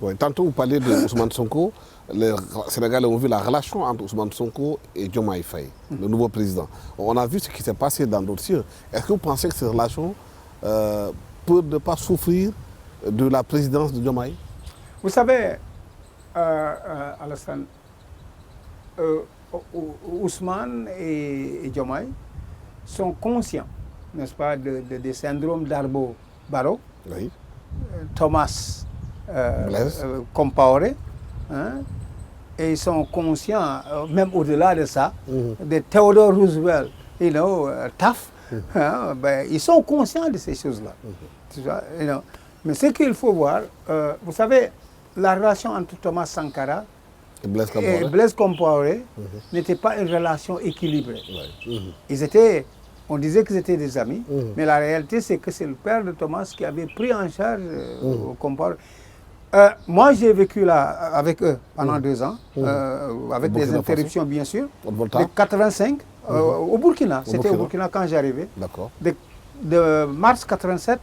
Oui, tantôt vous parlez de Ousmane Sonko, les Sénégalais ont vu la relation entre Ousmane Sonko et Diomaye Faye, le nouveau président. On a vu ce qui s'est passé dans d'autres cieux. Est-ce que vous pensez que cette relation peut ne pas souffrir de la présidence de Diomaye? Vous savez, Alassane, Ousmane et Diomaye sont conscients, n'est-ce pas, des syndromes d'Arbo-Barrow, Oui. Thomas Blaise. Compaoré, hein, et ils sont conscients, même au-delà de ça, de Theodore Roosevelt, Taft, hein, ils sont conscients de ces choses-là. Mais ce qu'il faut voir, vous savez, la relation entre Thomas Sankara Et Blaise et Compaoré. Blaise Compaoré n'était pas une relation équilibrée. Oui. Ils étaient, on disait qu'ils étaient des amis, mais la réalité c'est que c'est le père de Thomas qui avait pris en charge Compaoré. Moi j'ai vécu là avec eux pendant 2 ans, avec des Burkina interruptions bien sûr, Volta. de 85 au Burkina, c'était au Burkina quand j'arrivais, D'accord. de mars 87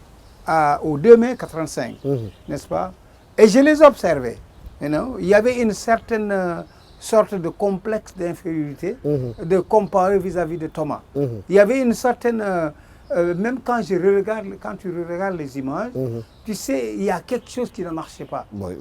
au 2 mai 85, n'est-ce pas? Et je les observais. Il y avait une certaine sorte de complexe d'infériorité de comparer vis-à-vis de Thomas. Il y avait une certaine... même quand tu regardes les images, tu sais, il y a quelque chose qui ne marchait pas. Oui,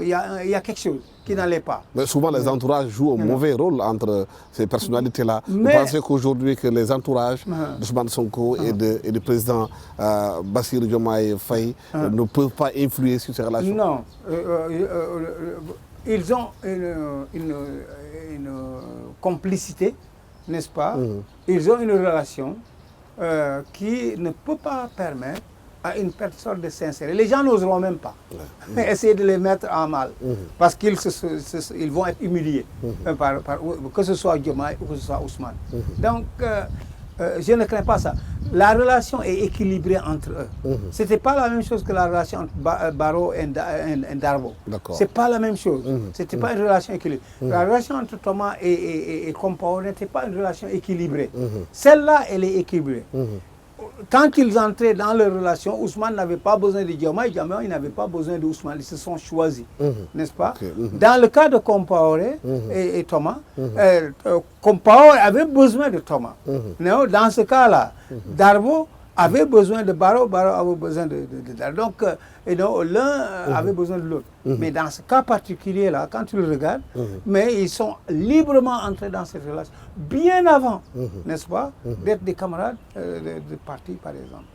Il y a quelque chose qui n'allait pas. Mais souvent, les entourages jouent un mauvais rôle entre ces personnalités-là. Vous Mais- pensez qu'aujourd'hui, que les entourages d'Ousmane Sonko et du président Bassirou Diomaye Faye ne peuvent pas influer sur ces relations? Non. Ils ont une complicité, n'est-ce pas? Ils ont une relation qui ne peut pas permettre à une personne de s'insérer. Les gens n'oseront même pas essayer de les mettre en mal, parce qu'ils ils vont être humiliés, que ce soit Diomaye ou que ce soit Ousmane. Donc, je ne crains pas ça. La relation est équilibrée entre eux. Ce n'était pas la même chose que la relation entre Barrow et Darbo. D'accord. Ce n'est pas la même chose. Ce n'était pas une relation équilibrée. La relation entre Thomas et Compaoré n'était pas une relation équilibrée. Celle-là, elle est équilibrée. Quand ils entraient dans leur relation, Ousmane n'avait pas besoin de Diomaye, Diomaye n'avait pas besoin de Ousmane, ils se sont choisis, n'est-ce pas? Dans le cas de Compaoré et Thomas, Compaoré avait besoin de Thomas. Dans ce cas-là, Darbo avait besoin de Barrow, Barrow avait besoin de Darbo. Donc, l'un avait besoin de l'autre. Mais dans ce cas particulier-là, quand tu le regardes, mais ils sont librement entrés dans cette relation, bien avant, n'est-ce pas, d'être des camarades de parti, par exemple.